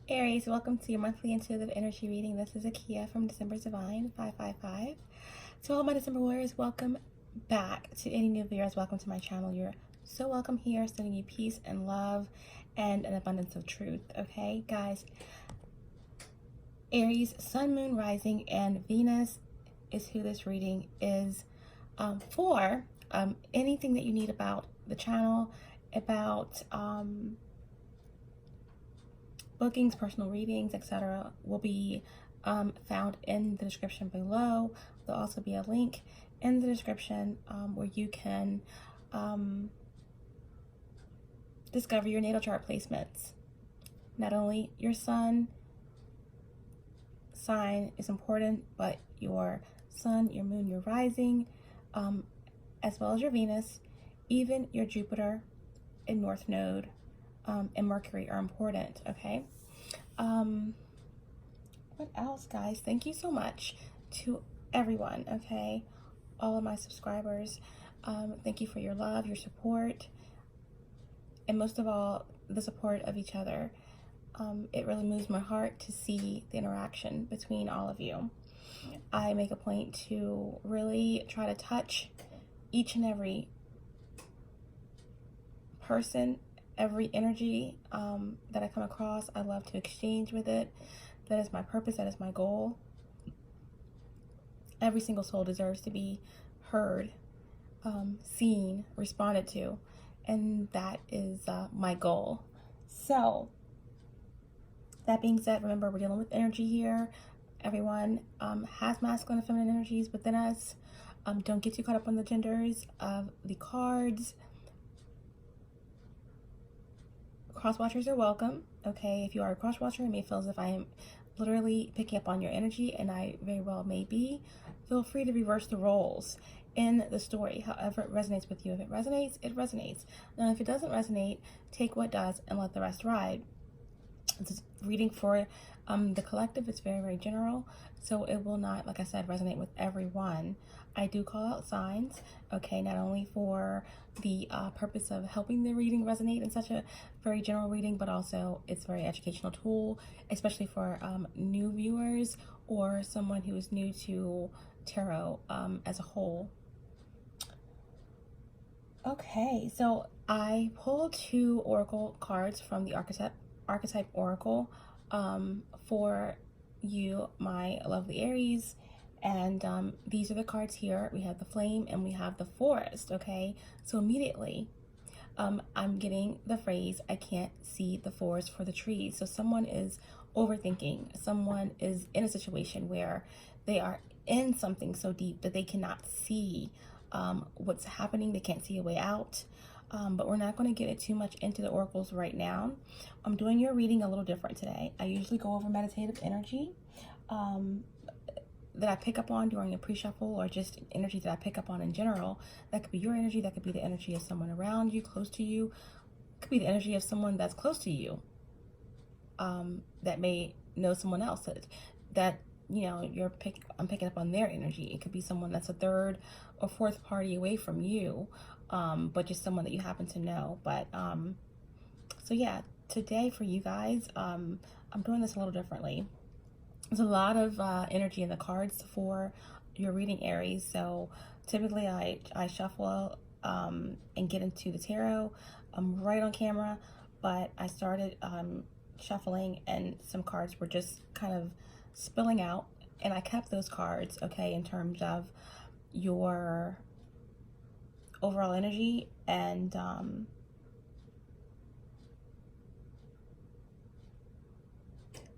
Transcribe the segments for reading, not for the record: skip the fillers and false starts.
Aries, welcome to your monthly intuitive energy reading. This is Akia from December's Divine 555. To all my December warriors, welcome back. To any new viewers, welcome to my channel. You're so welcome here, sending you peace and love and an abundance of truth. Okay, guys. Aries, Sun, Moon, Rising, and Venus is who this reading is for. Anything that you need about the channel, about bookings, personal readings, etc. will be found in the description below. There'll also be a link in the description where you can discover your natal chart placements. Not only your sun sign is important, but your sun, your moon, your rising, as well as your Venus, even your Jupiter and North Node and Mercury are important. Okay. What else, guys? Thank you so much to everyone. Okay, all of my subscribers. Thank you for your love, your support, and most of all, the support of each other. It really moves my heart to see the interaction between all of you. I make a point to really try to touch each and every person, every energy that I come across. I love to exchange with it. That is my purpose. That is my goal. Every single soul deserves to be heard, seen, responded to, and that is my goal. So that being said, remember, we're dealing with energy here. Everyone has masculine and feminine energies within us. Don't get too caught up on the genders of the cards. Cross watchers are welcome. Okay, if you are a cross watcher, it may feel as if I am literally picking up on your energy, and I very well may be. Feel free to reverse the roles in the story, however it resonates with you. If it resonates, it resonates. Now, if it doesn't resonate, take what does and let the rest ride. It's reading for the collective. It's very, very general, so it will not, like I said, resonate with everyone. I do call out signs, okay, not only for the purpose of helping the reading resonate in such a very general reading, but also it's a very educational tool, especially for new viewers or someone who is new to tarot as a whole. Okay, so I pulled 2 oracle cards from the archetype oracle for you, my lovely Aries. And these are the cards here. We have the flame and we have the forest. Okay, so immediately I'm getting the phrase, I can't see the forest for the trees. So someone is overthinking. Someone is in a situation where they are in something so deep that they cannot see what's happening. They can't see a way out. But we're not going to get it too much into the oracles right now. I'm doing your reading a little different today. I usually go over meditative energy that I pick up on during a pre-shuffle, or just energy that I pick up on in general. That could be your energy. That could be the energy of someone around you, close to you. It could be the energy of someone that's close to you that may know someone else that you know I'm picking up on their energy. It could be someone that's a third or fourth party away from you, but just someone that you happen to know. But so yeah, today for you guys, I'm doing this a little differently. There's a lot of energy in the cards for your reading, Aries. So typically I shuffle and get into the tarot right on camera, but I started shuffling and some cards were just kind of spilling out, and I kept those cards, okay, in terms of your overall energy and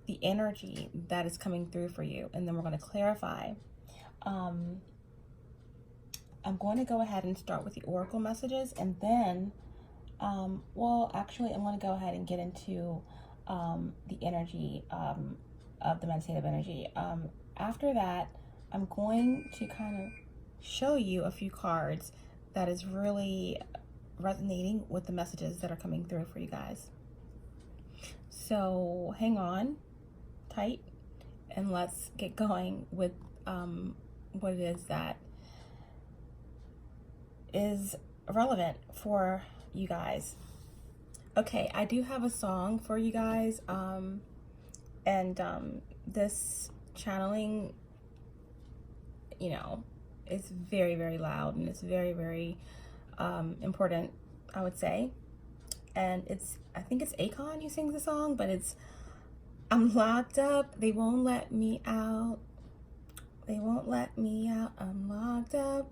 the energy that is coming through for you. And then we're going to clarify. I'm going to go ahead and start with the oracle messages, and then well, actually I'm going to go ahead and get into the energy of the meditative energy. After that, I'm going to kind of show you a few cards that is really resonating with the messages that are coming through for you guys. So hang on tight and let's get going with what it is that is relevant for you guys. Okay, I do have a song for you guys. And this channeling, you know, is very, very loud, and it's very, very important, I would say. And I think it's Akon who sings the song, but it's, I'm locked up, they won't let me out. They won't let me out, I'm locked up.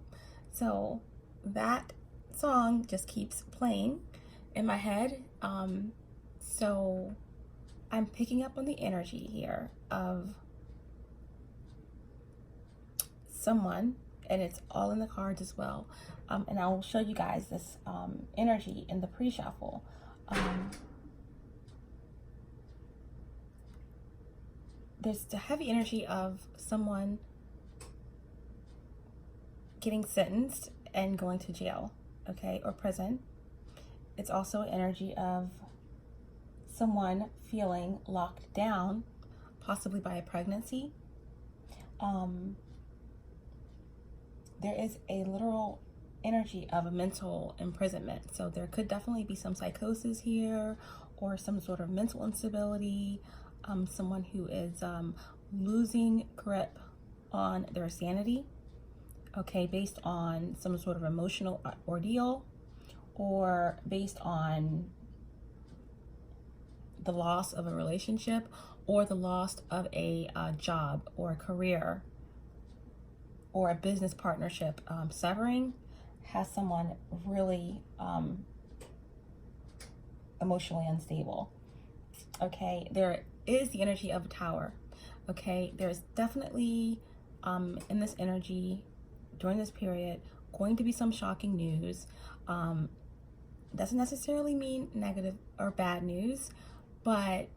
So that song just keeps playing in my head. So I'm picking up on the energy here of someone, and it's all in the cards as well. And I will show you guys this energy in the pre-shuffle. There's the heavy energy of someone getting sentenced and going to jail, okay, or prison. It's also an energy of someone feeling locked down, possibly by a pregnancy. There is a literal energy of a mental imprisonment. So there could definitely be some psychosis here, or some sort of mental instability. Someone who is losing grip on their sanity, okay, based on some sort of emotional ordeal, or based on the loss of a relationship, or the loss of a job or a career, or a business partnership severing, has someone really emotionally unstable. Okay, there is the energy of a tower. Okay, there's definitely in this energy during this period going to be some shocking news. Doesn't necessarily mean negative or bad news, but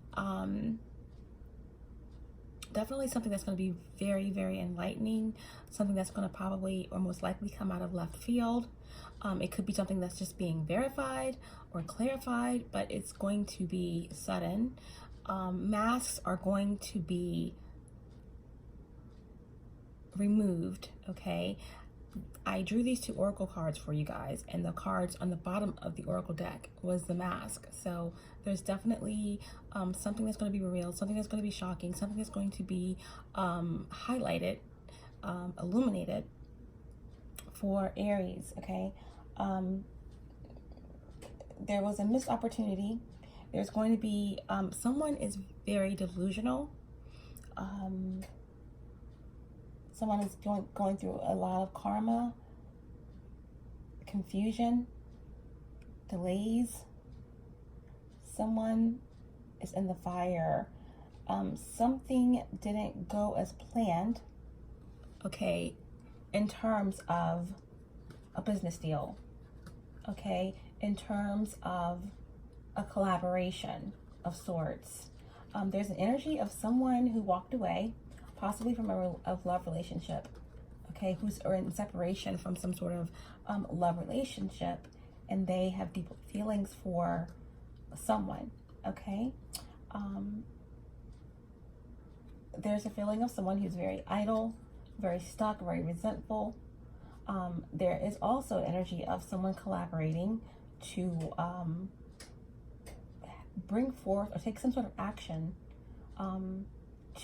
definitely something that's going to be very, very enlightening, something that's going to probably or most likely come out of left field. It could be something that's just being verified or clarified, but it's going to be sudden. Masks are going to be removed, okay? I drew these two oracle cards for you guys, and the cards on the bottom of the oracle deck was the mask. So there's definitely something that's going to be revealed, something that's going to be shocking, something that's going to be highlighted, illuminated for Aries, okay? There was a missed opportunity. There's going to be, someone is very delusional. Someone is going through a lot of karma, confusion, delays. Someone is in the fire. Something didn't go as planned, okay, in terms of a business deal, okay, in terms of a collaboration of sorts. There's an energy of someone who walked away, possibly from a love relationship, okay, who's in separation from some sort of love relationship, and they have deep feelings for someone, okay? There's a feeling of someone who's very idle, very stuck, very resentful. There is also energy of someone collaborating to bring forth or take some sort of action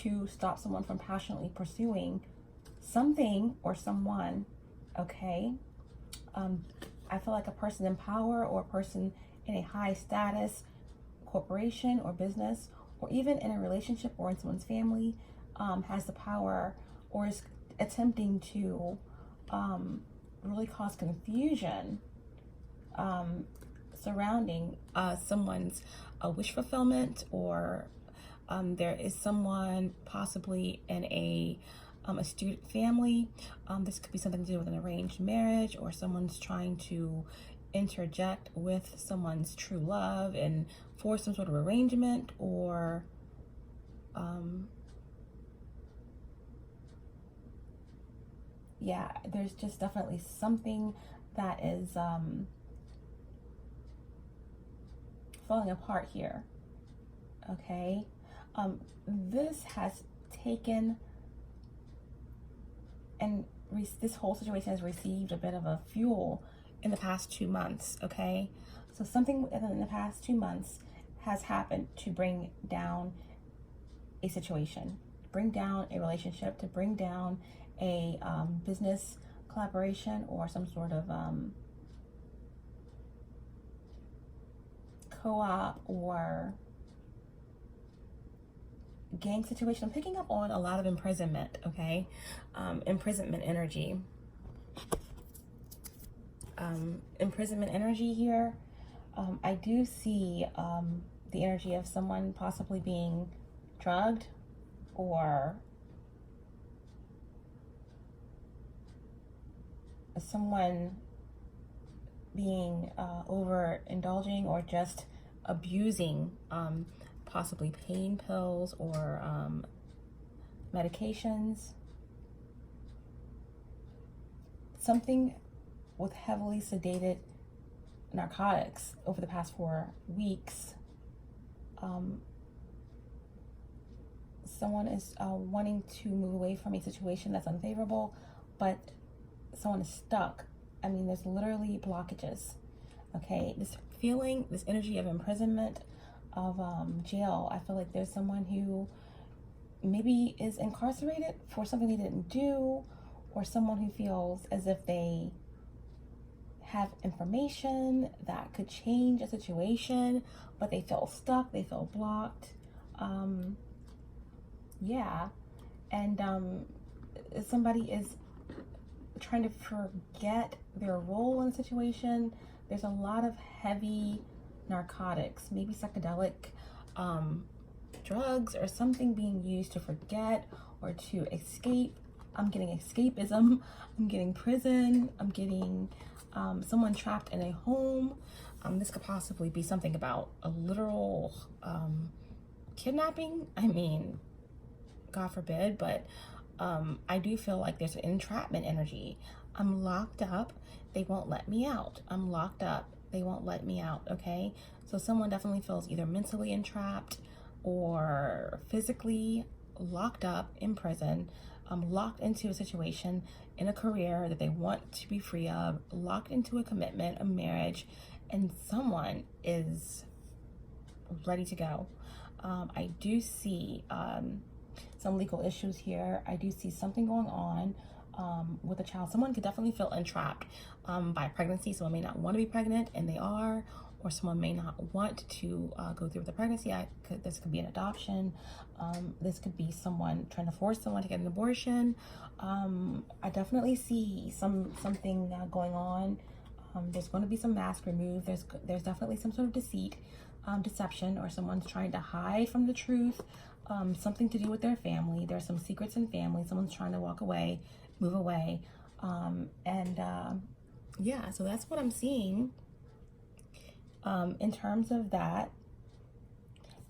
to stop someone from passionately pursuing something or someone, okay? I feel like a person in power, or a person in a high status corporation or business, or even in a relationship or in someone's family, has the power or is attempting to really cause confusion surrounding someone's wish fulfillment, or there is someone possibly in a student family. This could be something to do with an arranged marriage, or someone's trying to interject with someone's true love and force some sort of arrangement, or yeah, there's just definitely something that is falling apart here, okay? This has taken, and this whole situation has received a bit of a fuel in the past 2 months, okay? So something in the past 2 months has happened to bring down a situation, bring down a relationship, to bring down a business collaboration or some sort of co-op or gang situation. I'm picking up on a lot of imprisonment, okay? Imprisonment energy. Imprisonment energy here. I do see the energy of someone possibly being drugged or someone being overindulging or just abusing possibly pain pills or medications. Something with heavily sedated narcotics over the past 4 weeks. Someone is wanting to move away from a situation that's unfavorable, but someone is stuck. I mean, there's literally blockages, okay? This feeling, this energy of imprisonment, of jail. I feel like there's someone who maybe is incarcerated for something they didn't do, or someone who feels as if they have information that could change a situation, but they feel stuck, they feel blocked. Yeah, and somebody is trying to forget their role in the situation. There's a lot of heavy narcotics, maybe psychedelic drugs or something being used to forget or to escape. I'm getting escapism, I'm getting prison, I'm getting someone trapped in a home. This could possibly be something about a literal kidnapping. I mean, God forbid, but I do feel like there's an entrapment energy. I'm locked up, they won't let me out. I'm locked up, they won't let me out, okay? So someone definitely feels either mentally entrapped or physically locked up in prison, locked into a situation, in a career that they want to be free of, locked into a commitment, a marriage, and someone is ready to go. I do see some legal issues here. I do see something going on with a child. Someone could definitely feel entrapped by pregnancy. Someone may not want to be pregnant and they are, or someone may not want to go through with the pregnancy. This could be an adoption. This could be someone trying to force someone to get an abortion. I definitely see something going on. There's going to be some mask removed. There's definitely some sort of deceit, deception, or someone's trying to hide from the truth. Something to do with their family. There's some secrets in family. Someone's trying to walk away, move away. Yeah, so that's what I'm seeing in terms of that.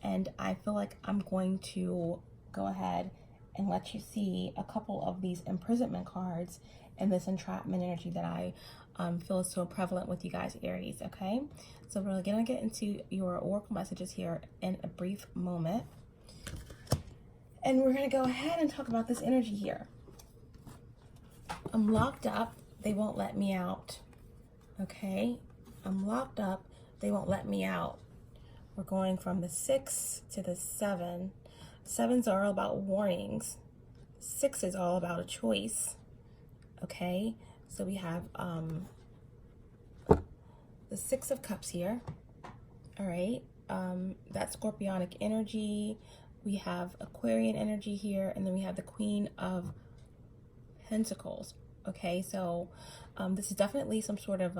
And I feel like I'm going to go ahead and let you see a couple of these imprisonment cards and this entrapment energy that I feel is so prevalent with you guys, Aries, okay? So we're gonna get into your oracle messages here in a brief moment. And we're gonna go ahead and talk about this energy here. I'm locked up, they won't let me out, okay? I'm locked up, they won't let me out. We're going from the 6 to the 7. 7s are all about warnings. 6 is all about a choice, okay? So we have the 6 of Cups here, all right? That's Scorpionic energy. We have Aquarian energy here, and then we have the Queen of Pentacles, okay? So this is definitely some sort of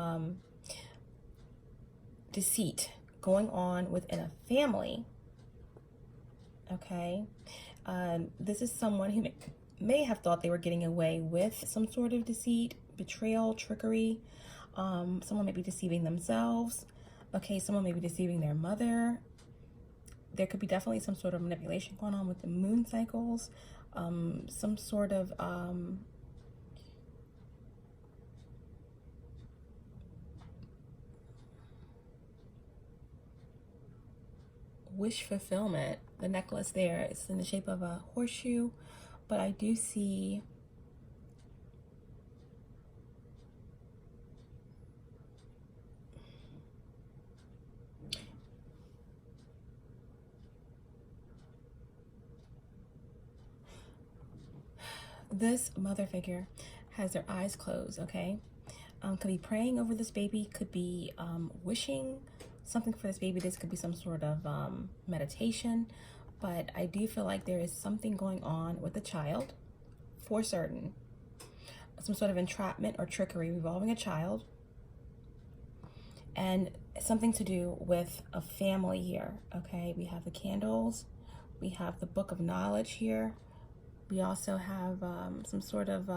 deceit going on within a family, okay? This is someone who may have thought they were getting away with some sort of deceit, betrayal, trickery. Someone may be deceiving themselves, okay? Someone may be deceiving their mother. There could be definitely some sort of manipulation going on with the moon cycles, some sort of wish fulfillment. The necklace there is in the shape of a horseshoe, but I do see This mother figure has their eyes closed, okay? Could be praying over this baby, could be wishing something for this baby. This could be some sort of meditation, but I do feel like there is something going on with the child for certain. Some sort of entrapment or trickery revolving a child, and something to do with a family here, okay? We have the candles, we have the book of knowledge here. We also have some sort of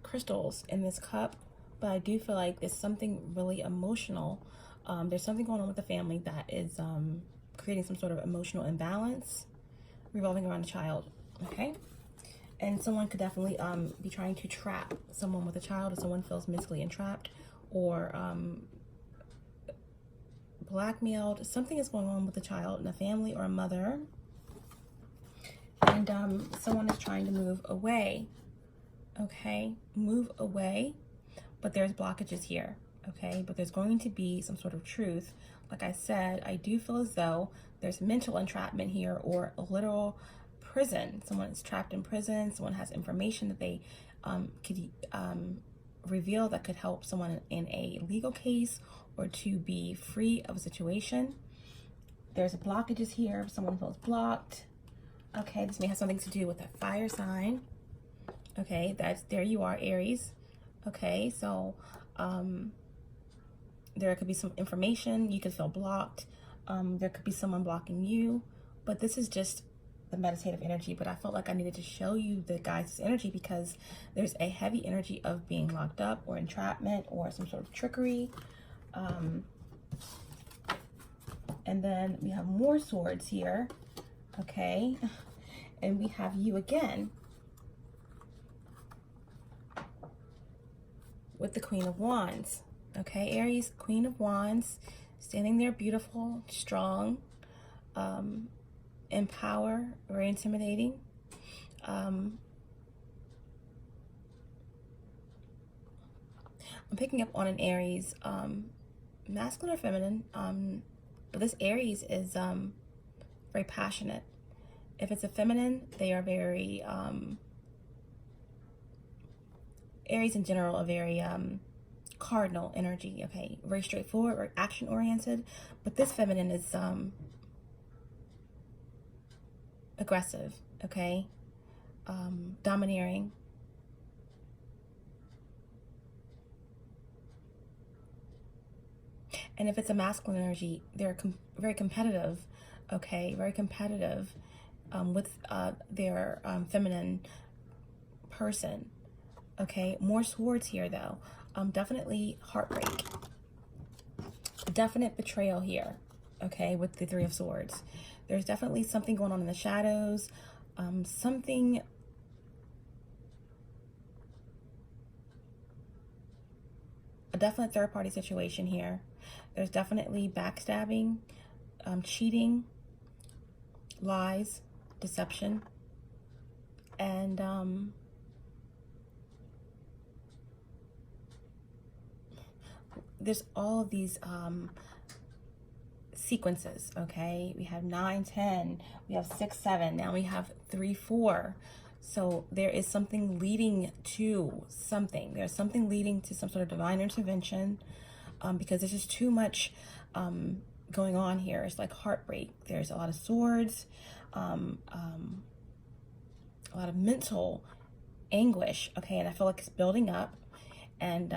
crystals in this cup, but I do feel like there's something really emotional. There's something going on with the family that is creating some sort of emotional imbalance revolving around a child, okay? And someone could definitely be trying to trap someone with a child, if someone feels mentally entrapped or blackmailed. Something is going on with a child in a family or a mother, and someone is trying to move away, okay? Move away, but there's blockages here, okay? But there's going to be some sort of truth. Like I said, I do feel as though there's mental entrapment here, or a literal prison. Someone is trapped in prison. Someone has information that they could reveal that could help someone in a legal case or to be free of a situation. There's blockages here. If someone feels blocked, okay, this may have something to do with a fire sign. Okay, there you are, Aries. Okay, so there could be some information. You could feel blocked. There could be someone blocking you, but this is just the meditative energy. But I felt like I needed to show you the guys' energy because there's a heavy energy of being locked up or entrapment or some sort of trickery. And then we have more swords here, okay? And we have you again with the Queen of Wands, okay? Aries, Queen of Wands, standing there beautiful, strong, in power, very intimidating. I'm picking up on an Aries, masculine or feminine, but this Aries is very passionate. If it's a feminine, they are very, Aries in general are very cardinal energy, okay? Very straightforward, very action oriented, but this feminine is aggressive, okay? Domineering. And if it's a masculine energy, they're very competitive, okay? Very competitive with their feminine person, okay? More swords here, though. Definitely heartbreak. Definite betrayal here, okay, with the Three of Swords. There's definitely something going on in the shadows. Something... a definite third-party situation here. There's definitely backstabbing, cheating, lies, deception, and there's all of these sequences, okay? We have 9, 10, we have 6, 7, now we have 3, 4. So there is something leading to something. There's something leading to some sort of divine intervention, because there's just too much going on here. It's like heartbreak. There's a lot of swords, a lot of mental anguish, okay? And I feel like it's building up, and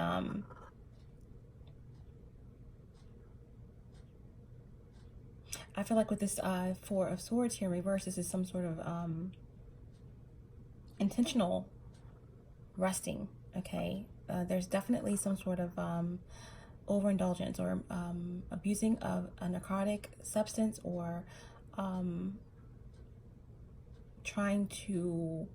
I feel like with this Four of Swords here in reverse, this is some sort of intentional resting, okay? There's definitely some sort of overindulgence or abusing of a narcotic substance, or trying to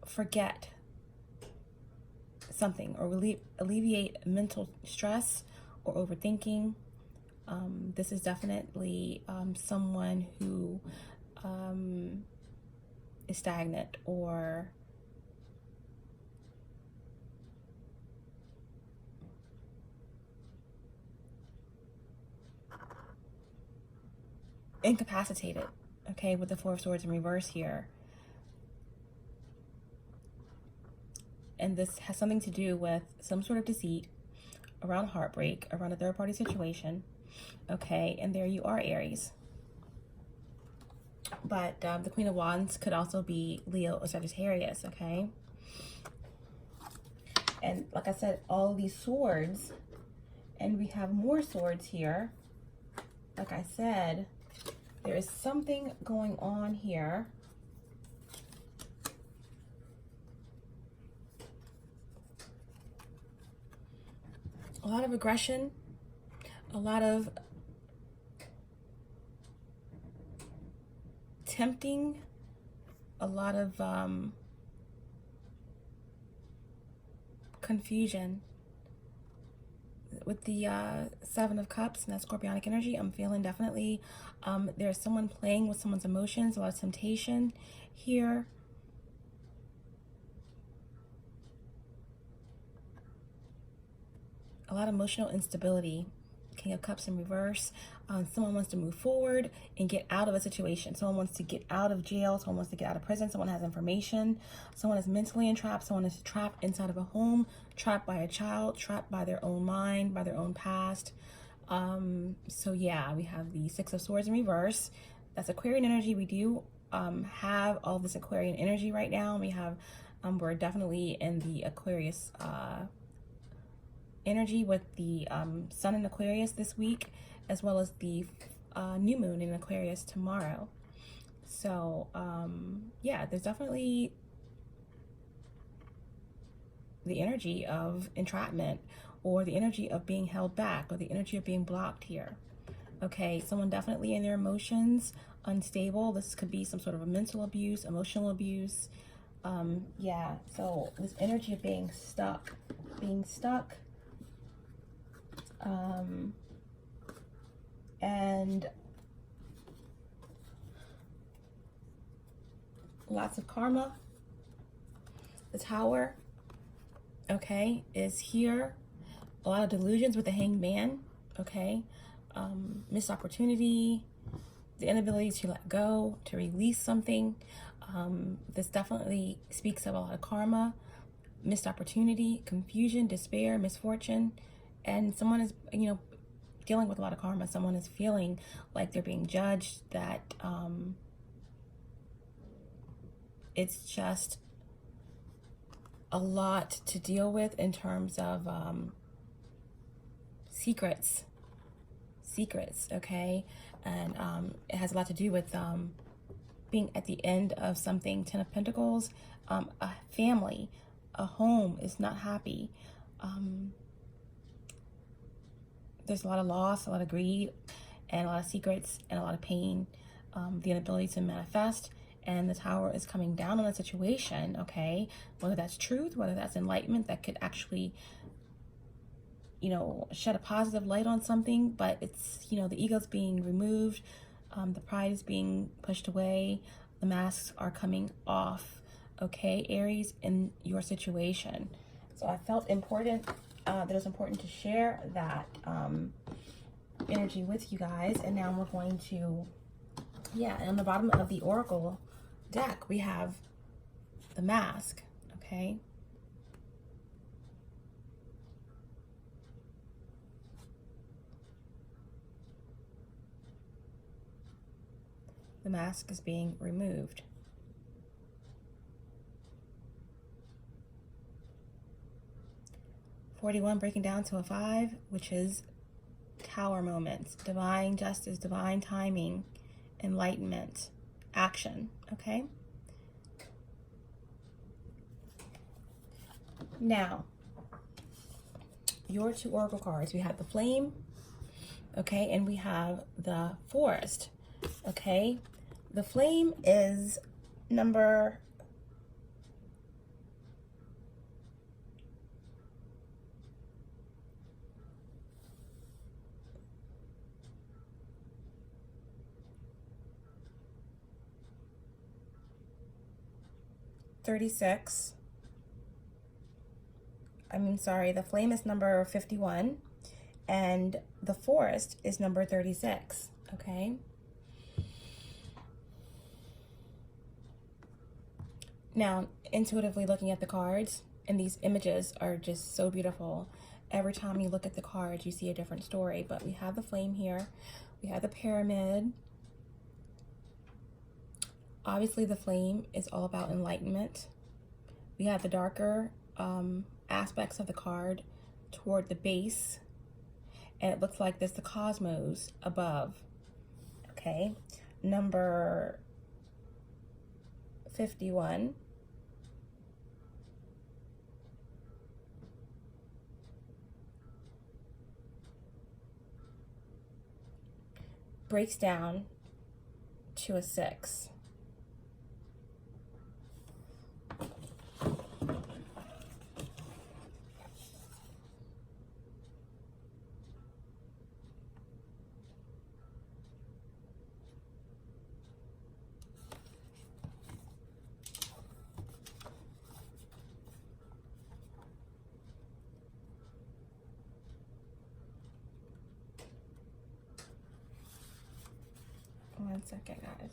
forget something or alleviate mental stress or overthinking. This is definitely someone who is stagnant or incapacitated, okay, with the Four of Swords in reverse here. And this has something to do with some sort of deceit around heartbreak, around a third-party situation, okay? And there you are, Aries. But the Queen of Wands could also be Leo or Sagittarius, okay? And like I said, all these swords, and we have more swords here. Like I said, there is something going on here. A lot of aggression, a lot of tempting, a lot of confusion. With the Seven of Cups and that Scorpionic energy, I'm feeling definitely there's someone playing with someone's emotions, a lot of temptation here. A lot of emotional instability. King of Cups in reverse. Someone wants to move forward and get out of a situation. Someone wants to get out of jail. Someone wants to get out of prison. Someone has information. Someone is mentally entrapped. Someone is trapped inside of a home, trapped by a child, trapped by their own mind, by their own past. So yeah, we have the Six of Swords in reverse. That's Aquarian energy. We do have all this Aquarian energy right now. We have, we're definitely in the Aquarius energy with the sun in Aquarius this week, as well as the new moon in Aquarius tomorrow. So yeah, there's definitely the energy of entrapment, or the energy of being held back, or the energy of being blocked here. Okay, someone definitely in their emotions, unstable. This could be some sort of a mental abuse, emotional abuse. Yeah, so this energy of being stuck, and lots of karma. The Tower, okay, is here. A lot of delusions with the Hanged Man, okay. Missed opportunity, the inability to let go, to release something. This definitely speaks of a lot of karma, missed opportunity, confusion, despair, misfortune. And someone is, you know, dealing with a lot of karma. Someone is feeling like they're being judged, that it's just a lot to deal with in terms of secrets, okay? And it has a lot to do with being at the end of something. Ten of Pentacles, a family, a home is not happy. There's a lot of loss, a lot of greed, and a lot of secrets, and a lot of pain, the inability to manifest. And the Tower is coming down on a situation, okay? Whether that's truth, whether that's enlightenment that could actually, you know, shed a positive light on something, but it's, you know, the ego's being removed, the pride is being pushed away, the masks are coming off, okay, Aries, in your situation. So I felt important, that it was important to share that energy with you guys. And now we're going to, yeah, on the bottom of the Oracle deck, we have the Mask, okay? The mask is being removed. $41 breaking down to a 5, which is Tower moments, divine justice, divine timing, enlightenment, action, okay? Now, your two Oracle cards, we have the Flame, okay, and we have the Forest, okay? The Flame is number 36. The Flame is number 51, and the Forest is number 36, okay? Now, intuitively looking at the cards, and these images are just so beautiful. Every time you look at the cards, you see a different story. But we have the flame here. We have the pyramid. Obviously, the flame is all about enlightenment. We have the darker aspects of the card toward the base. And it looks like there's the cosmos above. Okay. Number 51. Breaks down to a 6. One second, guys.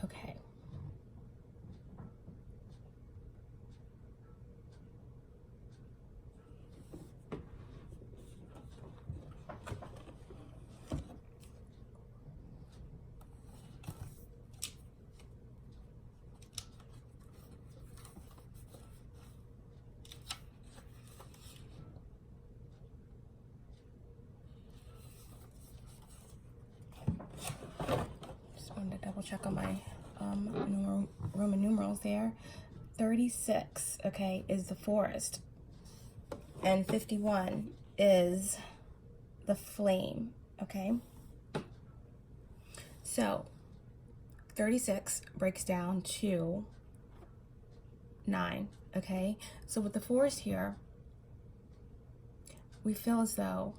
Okay. Wanted to double check on my Roman numerals there. 36, okay, is the forest. And 51 is the flame, okay? So, 36 breaks down to 9, okay? So with the forest here, we feel as though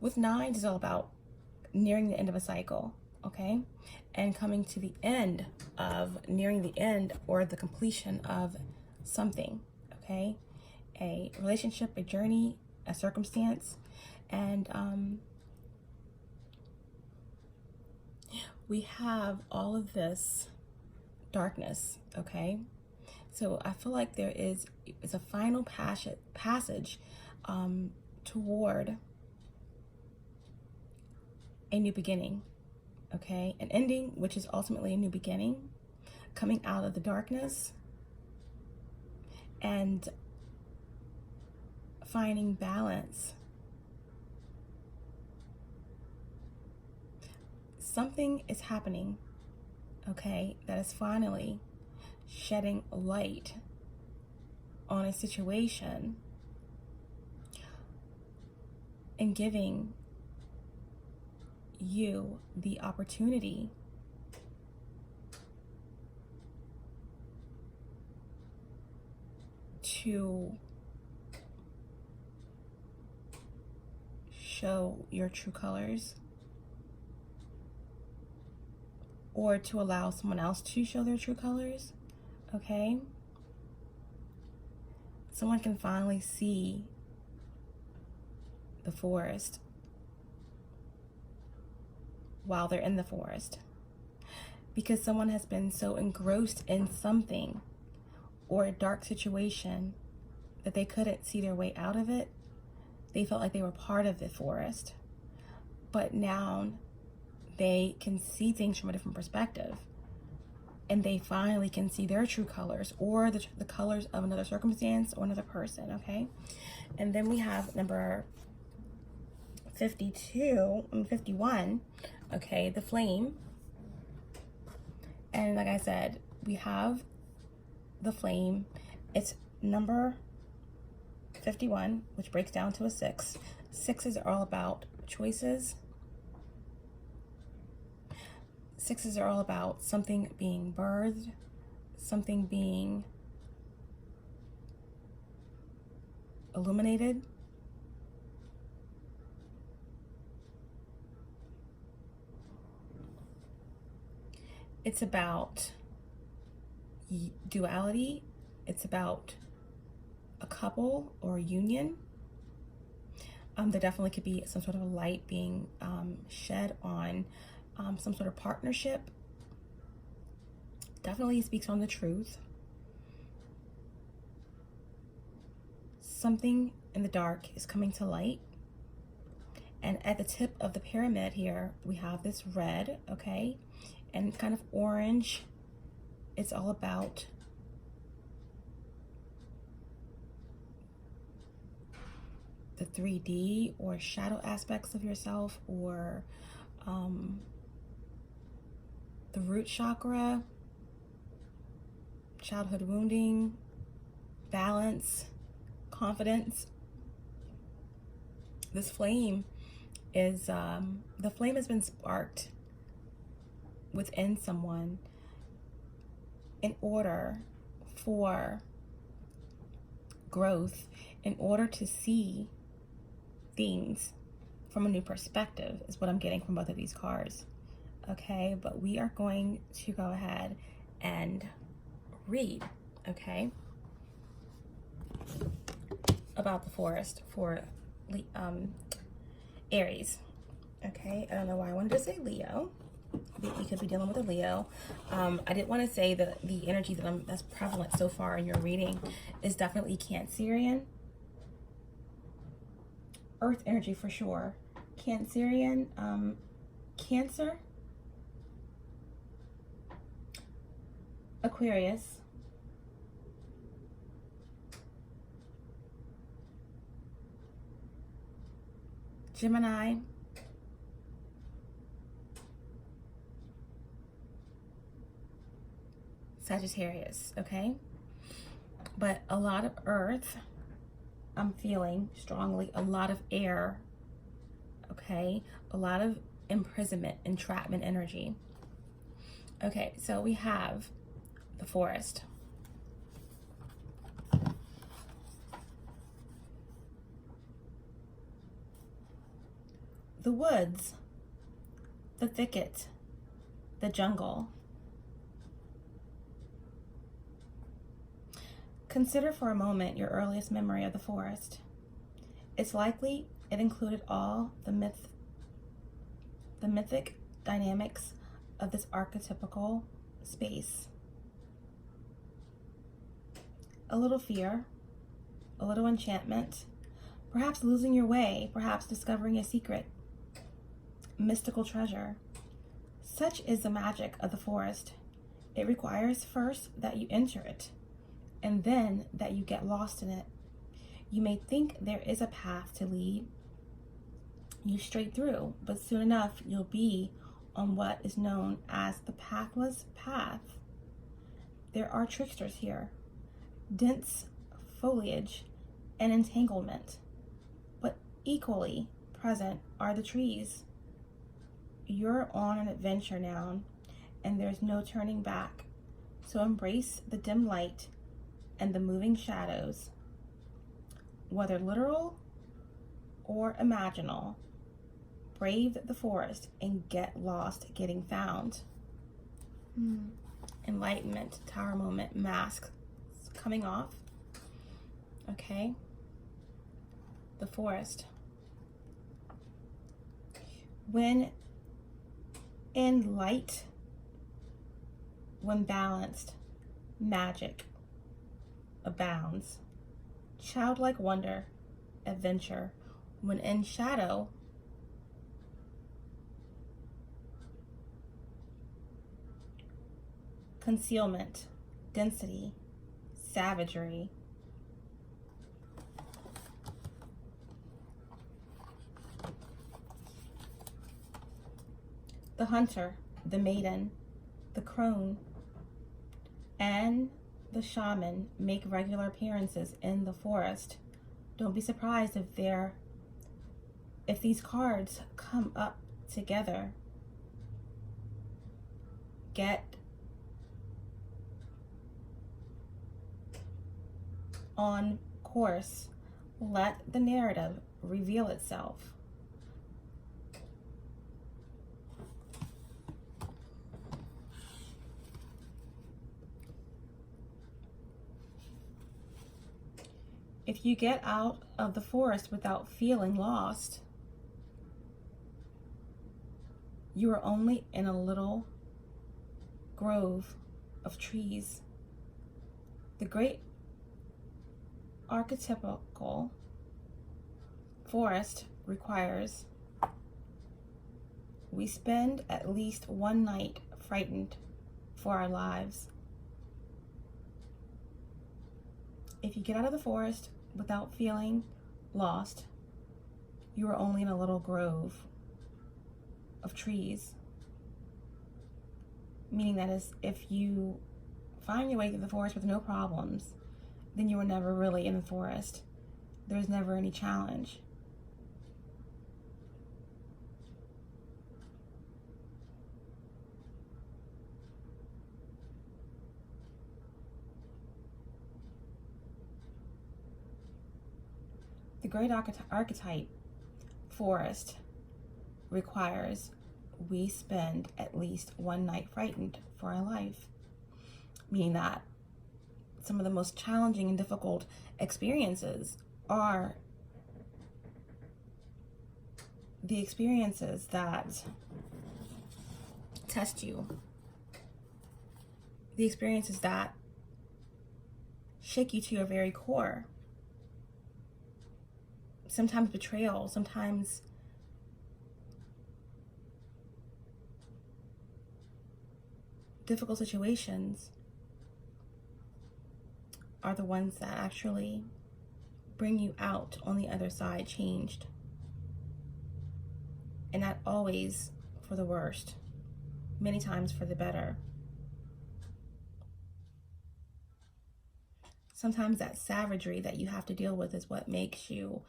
with 9 is all about nearing the end of a cycle, okay? And coming to the end of, nearing the end or the completion of something, okay? A relationship, a journey, a circumstance. And we have all of this darkness, okay? So I feel like there is a final passage toward a new beginning, okay? An ending, which is ultimately a new beginning, coming out of the darkness and finding balance. Something is happening, okay, that is finally shedding light on a situation and giving you the opportunity to show your true colors, or to allow someone else to show their true colors, okay? Someone can finally see the forest while they're in the forest, because someone has been so engrossed in something or a dark situation that they couldn't see their way out of it. They felt like they were part of the forest, but now they can see things from a different perspective, and they finally can see their true colors, or the colors of another circumstance or another person, okay? And then we have number 51, okay, the flame. And like I said, we have the flame. It's number 51, which breaks down to a 6. 6s are all about choices. 6s are all about something being birthed, something being illuminated. It's about duality. It's about a couple or a union. There definitely could be some sort of a light being shed on some sort of partnership. Definitely speaks on the truth. Something in the dark is coming to light. And at the tip of the pyramid here, we have this red, okay? And kind of orange. It's all about the 3D or shadow aspects of yourself, or the root chakra, childhood wounding, balance, confidence. This flame is, the flame has been sparked within someone in order for growth, in order to see things from a new perspective, is what I'm getting from both of these cards. Okay, but we are going to go ahead and read, okay, about the forest for Aries. Okay, I don't know why I wanted to say Leo. We could be dealing with a Leo. I didn't want to say that the energy that's prevalent so far in your reading is definitely Cancerian. Earth energy for sure. Cancerian, Cancer, Aquarius, Gemini, Sagittarius, okay? But a lot of earth, I'm feeling strongly, a lot of air, okay? A lot of imprisonment, entrapment energy. Okay, so we have the forest. The woods, the thicket, the jungle. Consider for a moment your earliest memory of the forest. It's likely it included all the mythic dynamics of this archetypical space. A little fear, a little enchantment, perhaps losing your way, perhaps discovering a secret, mystical treasure. Such is the magic of the forest. It requires first that you enter it, and then that you get lost in it. You may think there is a path to lead you straight through, but soon enough you'll be on what is known as the pathless path. There are tricksters here, dense foliage and entanglement, but equally present are the trees. You're on an adventure now, and there's no turning back. So embrace the dim light and the moving shadows, whether literal or imaginal. Brave the forest and get lost getting found. Enlightenment, tower moment, mask coming off. Okay. The forest. When in light, when balanced, magic abounds. Childlike wonder, adventure. When in shadow, concealment, density, savagery. The hunter, the maiden, the crone, and the shaman make regular appearances in the forest. Don't be surprised if these cards come up together. Get on course. Let the narrative reveal itself. If you get out of the forest without feeling lost, you are only in a little grove of trees. The great archetypical forest requires we spend at least one night frightened for our lives. If you get out of the forest without feeling lost, you are only in a little grove of trees. Meaning that is, if you find your way through the forest with no problems, then you were never really in the forest. There's never any challenge. The great archetype forest requires we spend at least one night frightened for our life. Meaning that some of the most challenging and difficult experiences are the experiences that test you. The experiences that shake you to your very core. Sometimes betrayal, sometimes difficult situations are the ones that actually bring you out on the other side changed. And not always for the worst, many times for the better. Sometimes that savagery that you have to deal with is what makes you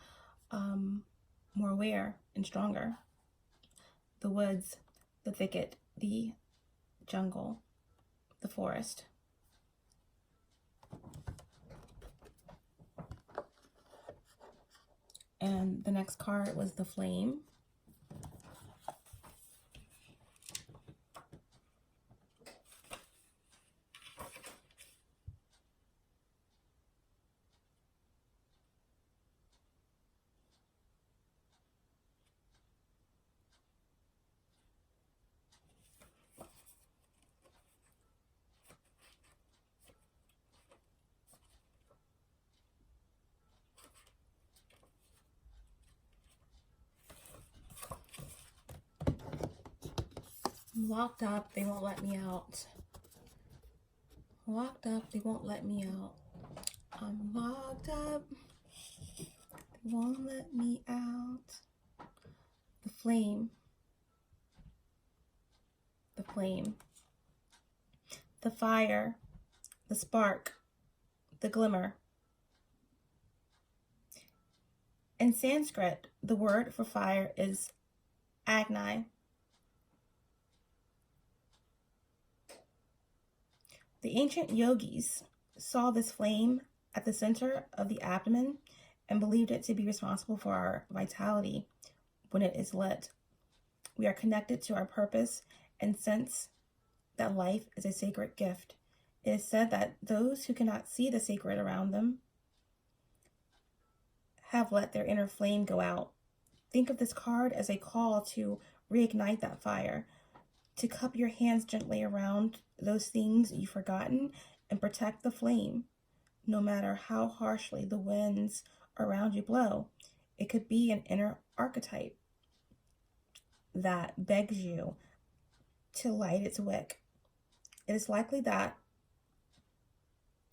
more aware and stronger. The woods, the thicket, the jungle, the forest. And the next card was the Flame. I'm locked up, they won't let me out. Locked up, they won't let me out. I'm locked up, they won't let me out. The flame. The flame. The fire. The spark. The glimmer. In Sanskrit, the word for fire is Agni. The ancient yogis saw this flame at the center of the abdomen and believed it to be responsible for our vitality when it is lit. We are connected to our purpose and sense that life is a sacred gift. It is said that those who cannot see the sacred around them have let their inner flame go out. Think of this card as a call to reignite that fire, to cup your hands gently around those things you've forgotten and protect the flame, no matter how harshly the winds around you blow. It could be an inner archetype that begs you to light its wick. It is likely that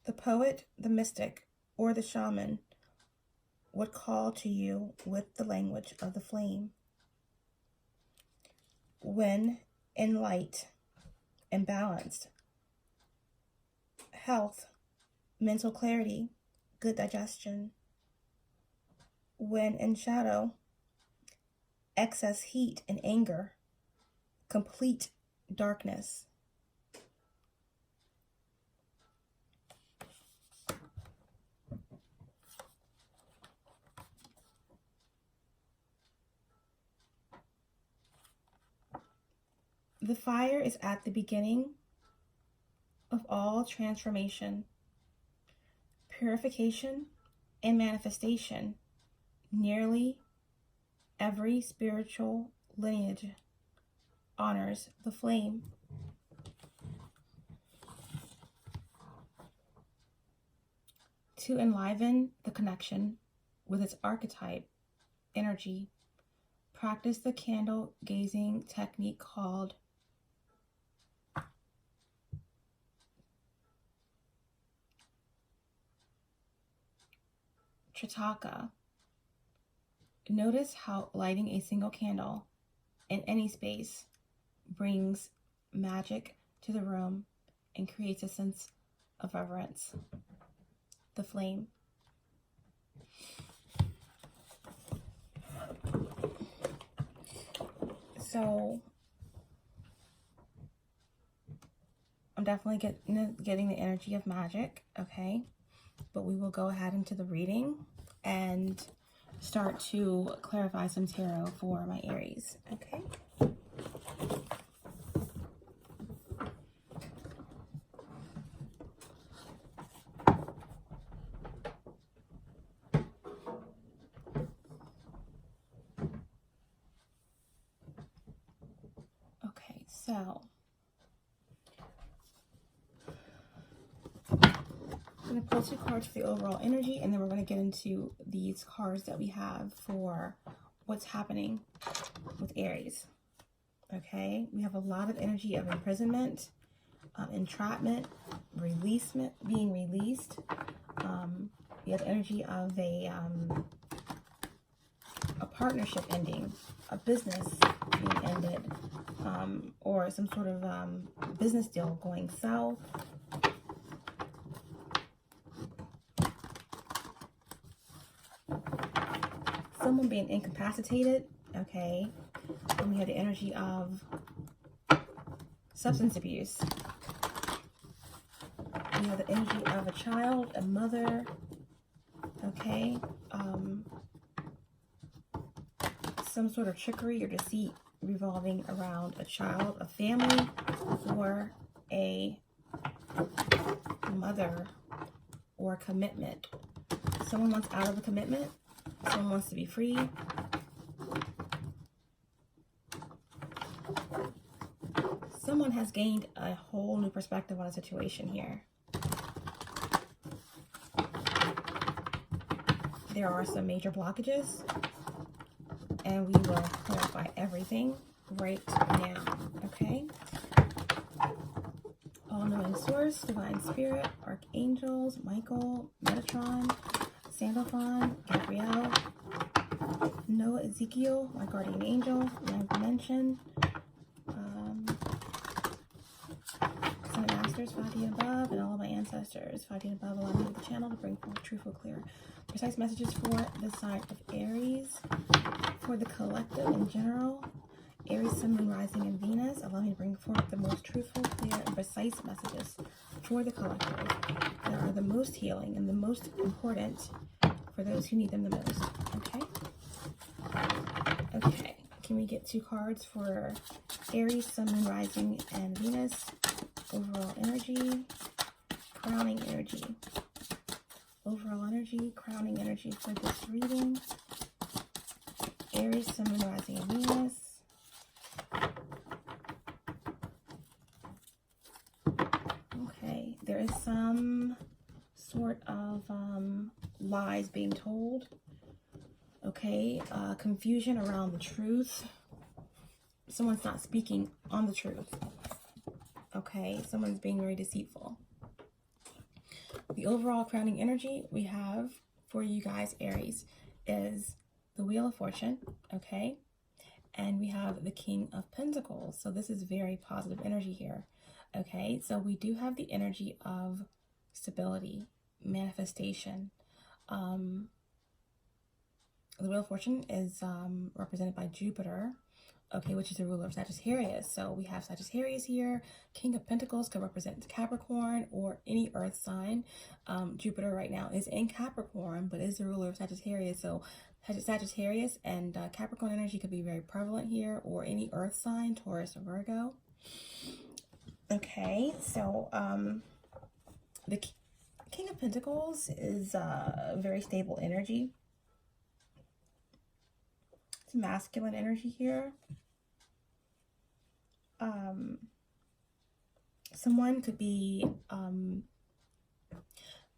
the poet, the mystic, or the shaman would call to you with the language of the flame. When in light and balanced, health, mental clarity, good digestion. When in shadow, excess heat and anger, complete darkness. The fire is at the beginning of all transformation, purification, and manifestation. Nearly every spiritual lineage honors the flame. To enliven the connection with its archetype energy, practice the candle gazing technique called Tritaka. Notice how lighting a single candle in any space brings magic to the room and creates a sense of reverence. The flame. So I'm definitely getting the energy of magic, okay? But we will go ahead into the reading and start to clarify some tarot for my Aries, okay? Okay, so I'm going to pull 2 cards for the overall energy, and then we're going to get into these cards that we have for what's happening with Aries. Okay, we have a lot of energy of imprisonment, entrapment, being released. We have energy of a partnership ending, a business being ended, or some sort of business deal going south. Someone being incapacitated, okay? And we have the energy of substance abuse. We have the energy of a child, a mother, okay? Some sort of trickery or deceit revolving around a child, a family, or a mother, or commitment. Someone wants out of a commitment. Someone wants to be free. Someone has gained a whole new perspective on a situation here. There are some major blockages, and we will clarify everything right now, okay? All-knowing source, divine spirit, archangels, Michael, Metatron, Sandalphon, Gabrielle, Noah, Ezekiel, my guardian angel, ninth dimension, Sun Masters, 5D and above, and all of my ancestors, 5D and above, allow me to the channel to bring forth truthful, clear, precise messages for the sign of Aries, for the collective in general. Aries, Sun, Moon, Rising, and Venus, allow me to bring forth the most truthful, clear, and precise messages for the collective that are the most healing and the most important for those who need them the most, okay? Okay, can we get 2 cards for Aries, Sun, Moon, Rising, and Venus? Overall energy, crowning energy. Overall energy, crowning energy for this reading. Aries, Sun, Moon, Rising, and Venus. Okay, there is some sort of lies being told. Okay, confusion around the truth. Someone's not speaking on the truth. Okay, someone's being very deceitful. The overall crowning energy we have for you guys, Aries, is the Wheel of Fortune, okay? And we have the King of Pentacles. So this is very positive energy here, okay? So we do have the energy of stability, manifestation. The Wheel of Fortune is represented by Jupiter, okay, which is the ruler of Sagittarius. So we have Sagittarius here. King of Pentacles could represent Capricorn or any earth sign. Jupiter right now is in Capricorn, but is the ruler of Sagittarius. So Sagittarius and Capricorn energy could be very prevalent here, or any earth sign, Taurus or Virgo. Okay, so the King of Pentacles is a very stable energy. It's masculine energy here. Someone could be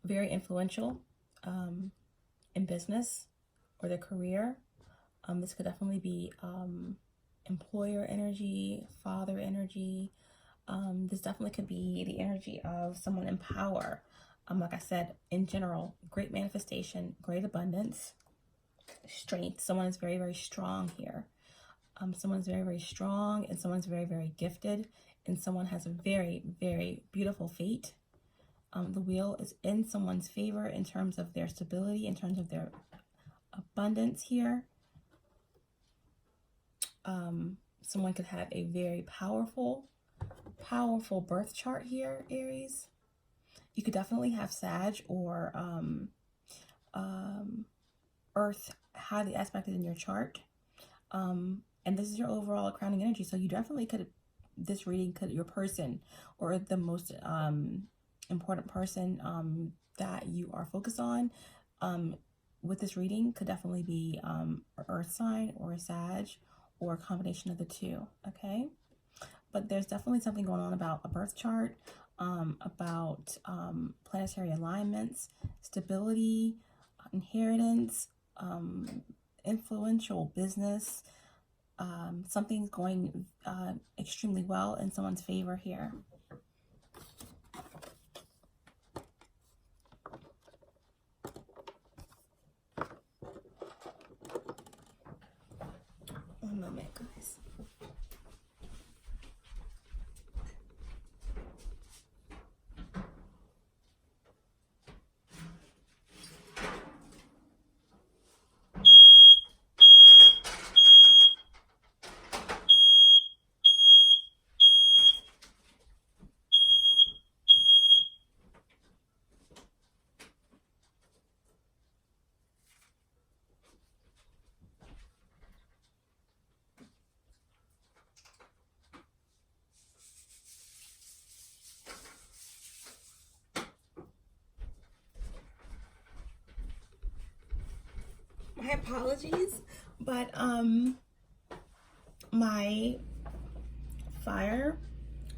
very influential in business or their career. This could definitely be employer energy, father energy. This definitely could be the energy of someone in power. Like I said, in general, great manifestation, great abundance, strength. Someone is very, very strong here. Someone's very, very strong, and someone's very, very gifted, and someone has a very, very beautiful fate. The wheel is in someone's favor in terms of their stability, in terms of their abundance here. Someone could have a very powerful birth chart here, Aries. You could definitely have Sag or Earth highly aspected in your chart. And this is your overall crowning energy. So you definitely could, this reading could, your person or the most important person that you are focused on with this reading could definitely be an Earth sign or a Sag or a combination of the two, okay? But there's definitely something going on about a birth chart, about planetary alignments, stability, inheritance, influential business. Something's going extremely well in someone's favor here. One moment, guys. My apologies, but my fire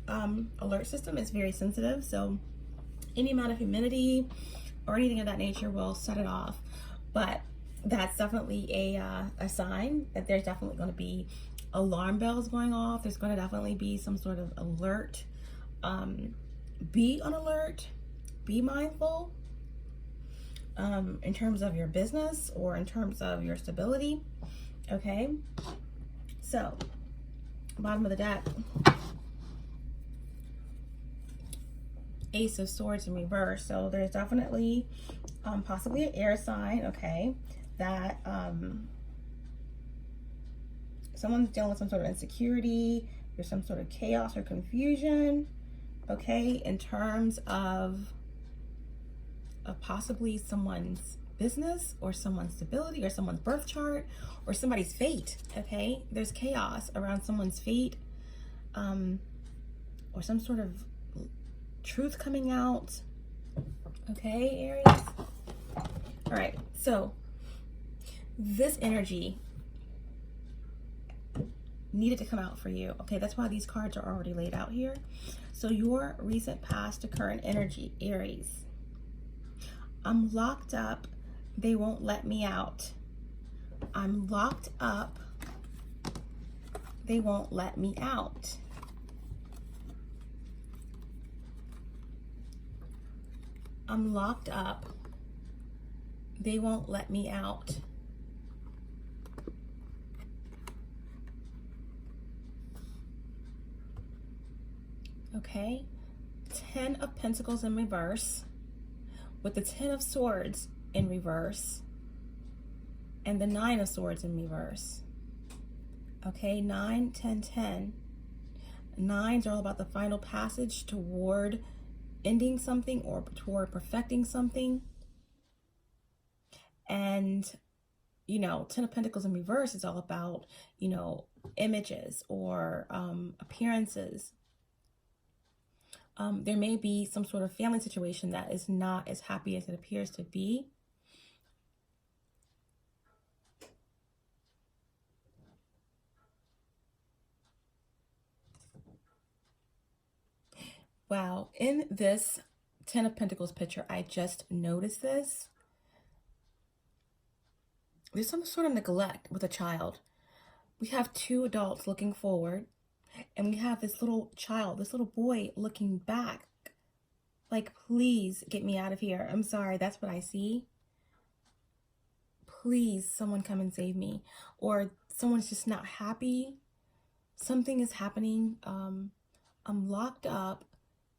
alert system is very sensitive, so any amount of humidity or anything of that nature will set it off. But that's definitely a sign that there's definitely going to be alarm bells going off. There's going to definitely be some sort of alert. Be on alert, be mindful in terms of your business or in terms of your stability. Okay, so bottom of the deck, Ace of Swords in reverse. So there's definitely possibly an air sign, okay, that someone's dealing with some sort of insecurity, there's some sort of chaos or confusion, okay, in terms of possibly someone's business or someone's stability or someone's birth chart or somebody's fate, okay? There's chaos around someone's fate or some sort of truth coming out, okay, Aries? All right, so this energy needed to come out for you, okay? That's why these cards are already laid out here. So your recent past to current energy, Aries. I'm locked up, they won't let me out. I'm locked up, they won't let me out. I'm locked up, they won't let me out. Okay, 10 of Pentacles in reverse, with the 10 of Swords in reverse, and the 9 of Swords in reverse. Okay, 9, 10, 10. 9s are all about the final passage toward ending something or toward perfecting something. And, you know, 10 of Pentacles in reverse is all about, you know, images or appearances. There may be some sort of family situation that is not as happy as it appears to be. Wow, in this Ten of Pentacles picture, I just noticed this. There's some sort of neglect with a child. We have two adults looking forward, and we have this little child, this little boy looking back. Like, please get me out of here. I'm sorry, that's what I see. Please, someone come and save me. Or someone's just not happy. Something is happening. I'm locked up.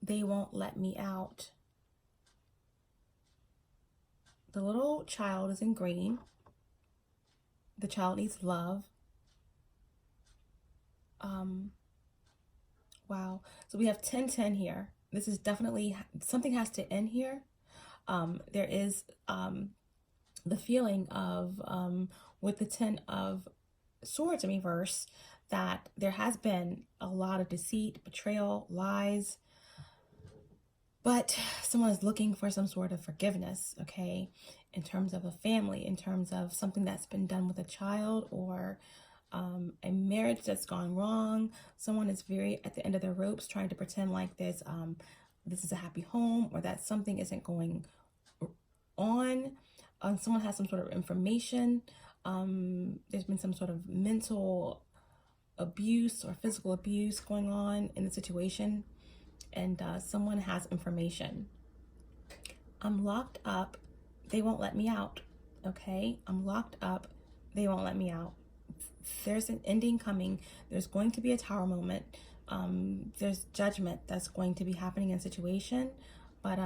They won't let me out. The little child is in green. The child needs love. Wow. So we have 10-10 here. This is definitely, something has to end here. There is the feeling of, with the 10 of Swords in reverse, that there has been a lot of deceit, betrayal, lies, but someone is looking for some sort of forgiveness, okay, in terms of a family, in terms of something that's been done with a child, or a marriage that's gone wrong. Someone is very at the end of their ropes, trying to pretend like this is a happy home, or that something isn't going on. Someone has some sort of information. There's been some sort of mental abuse or physical abuse going on in the situation, and someone has information. I'm locked up. They won't let me out. Okay, I'm locked up. They won't let me out. There's an ending coming. There's going to be a tower moment. There's judgment that's going to be happening in a situation. But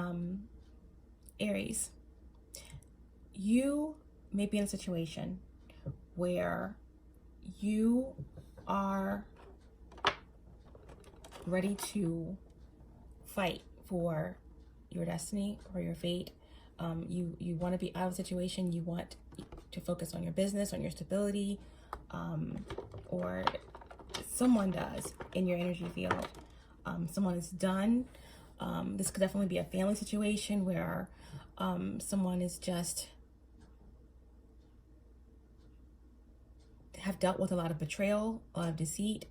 Aries, you may be in a situation where you are ready to fight for your destiny or your fate. You want to be out of the situation. You want to focus on your business, on your stability, or someone does in your energy field. Someone is done. This could definitely be a family situation where someone is just have dealt with a lot of betrayal, a lot of deceit.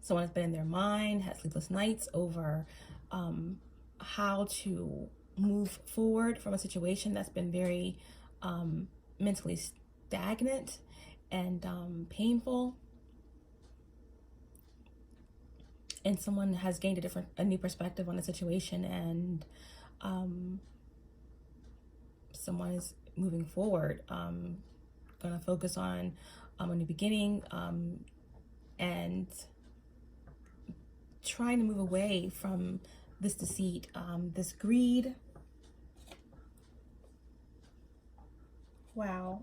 Someone has been in their mind, had sleepless nights over how to move forward from a situation that's been very mentally stagnant and painful. And someone has gained a new perspective on the situation, and someone is moving forward, gonna focus on a new beginning, and trying to move away from this deceit, this greed. Wow.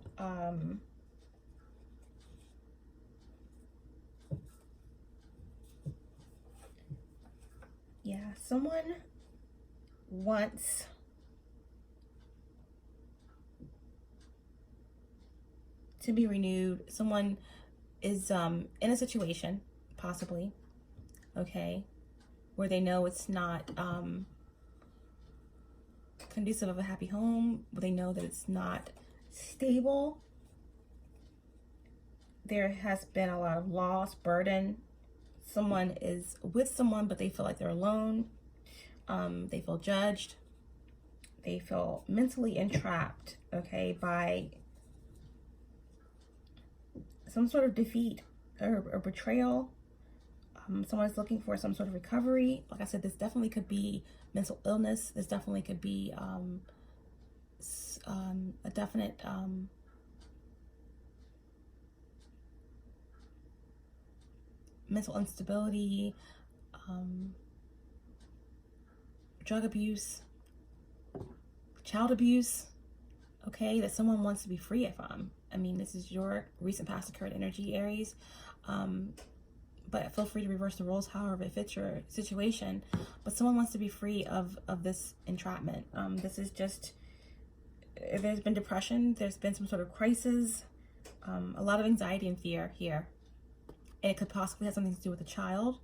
Yeah, someone wants to be renewed. Someone is in a situation, possibly, okay, where they know it's not conducive of a happy home, where they know that it's not stable. There has been a lot of loss, burden. Someone is with someone, but they feel like they're alone. They feel judged. They feel mentally entrapped, okay, by some sort of defeat or betrayal. Someone is looking for some sort of recovery. Like I said, this definitely could be mental illness. This definitely could be a definite mental instability, drug abuse, child abuse, okay, that someone wants to be free from. I mean, this is your recent past occurred energy, Aries. But feel free to reverse the roles however it fits your situation. But someone wants to be free of this entrapment. This is just, there's been depression, there's been some sort of crisis, a lot of anxiety and fear here. And it could possibly have something to do with a child,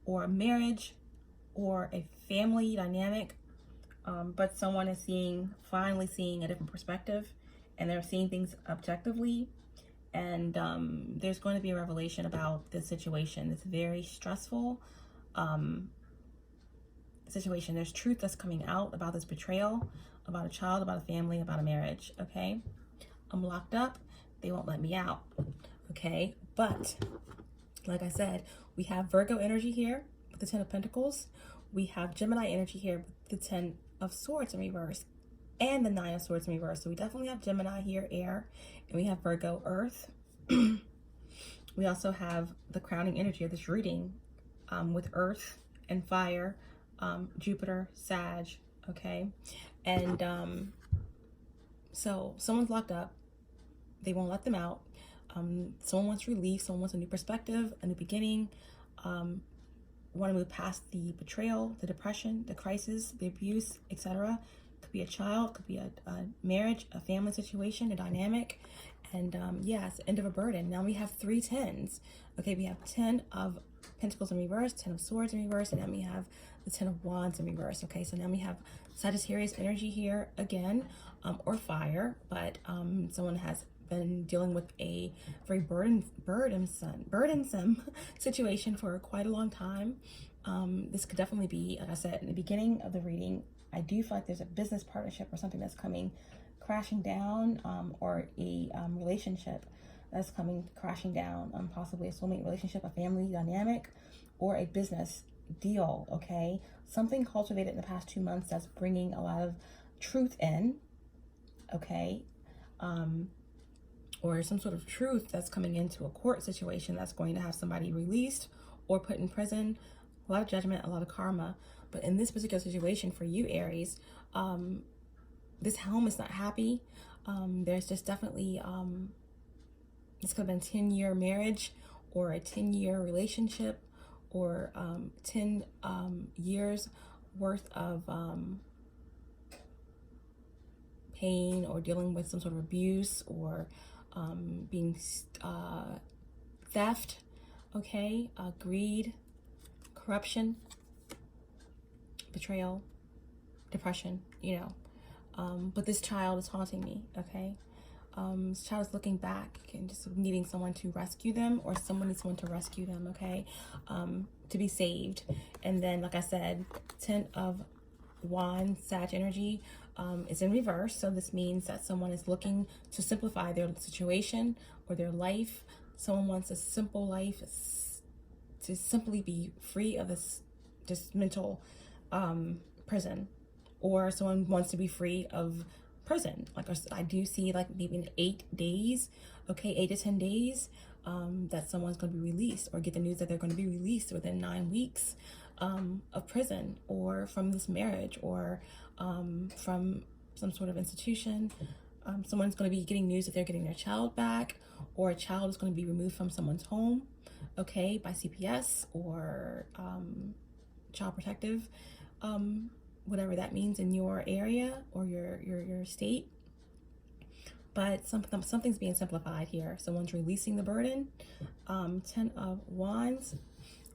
or a marriage, or a family dynamic, but someone is finally seeing a different perspective, and they're seeing things objectively. And there's going to be a revelation about this situation. It's very stressful situation. There's truth that's coming out about this betrayal, about a child, about a family, about a marriage. Okay, I'm locked up. They won't let me out. Okay, but like I said, we have Virgo energy here with the 10 of Pentacles. We have Gemini energy here with the 10 of Swords in reverse and the 9 of Swords in reverse. So we definitely have Gemini here, air, and we have Virgo, earth. We also have the crowning energy of this reading with earth and fire, Jupiter, Sag, okay? And so someone's locked up. They won't let them out. Someone wants relief. Someone wants a new perspective, a new beginning. Want to move past the betrayal, the depression, the crisis, the abuse, etc. Could be a child, could be a marriage, a family situation, a dynamic. And yeah, it's the end of a burden. Now we have 3 10s. Okay, we have 10 of Pentacles in reverse, 10 of Swords in reverse, and then we have the 10 of Wands in reverse. Okay, so now we have Sagittarius energy here again, or fire, but someone has been dealing with a very burdensome situation for quite a long time. This could definitely be, like I said in the beginning of the reading, I do feel like there's a business partnership or something that's coming crashing down, or a relationship that's coming crashing down, possibly a soulmate relationship, a family dynamic, or a business deal. Okay, something cultivated in the past 2 months that's bringing a lot of truth in. Okay, or some sort of truth that's coming into a court situation that's going to have somebody released or put in prison. A lot of judgment, a lot of karma. But in this particular situation for you, Aries, this helm is not happy. There's just definitely, this could have been a 10-year marriage or a 10-year relationship, or 10 years worth of pain, or dealing with some sort of abuse, or being theft, okay, greed, corruption, betrayal, depression, you know. But this child is haunting me, okay? This child is looking back and just needing someone to rescue them, or someone needs someone to rescue them, okay? To be saved. And then, like I said, 10 of Wands, Sag energy, is in reverse. So this means that someone is looking to simplify their situation or their life. Someone wants a simple life, to simply be free of this just mental prison, or someone wants to be free of prison. Like I do see, like maybe in 8 days, okay, 8 to 10 days, that someone's going to be released, or get the news that they're going to be released within 9 weeks of prison, or from this marriage, or from some sort of institution. Someone's going to be getting news that they're getting their child back, or a child is going to be removed from someone's home, okay, by CPS, or child protective, whatever that means in your area or your state. But something's being simplified here. Someone's releasing the burden. 10 of Wands,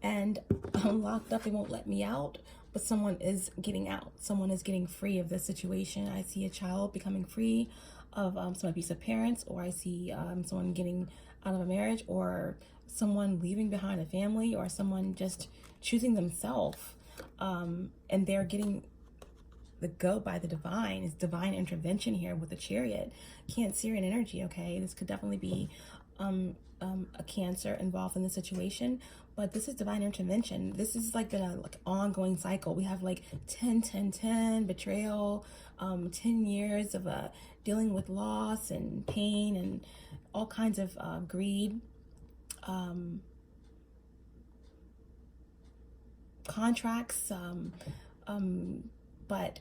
and I'm locked up. They won't let me out, but someone is getting out. Someone is getting free of this situation. I see a child becoming free of some abusive parents, or I see someone getting out of a marriage, or someone leaving behind a family, or someone just choosing themselves, and they're getting the go by the divine. Is divine intervention here with the Chariot. Cancerian energy, okay? This could definitely be a Cancer involved in the situation, but this is divine intervention. This is like been a ongoing cycle. We have like 10 10 10 betrayal, 10 years of dealing with loss and pain and all kinds of greed, contracts, but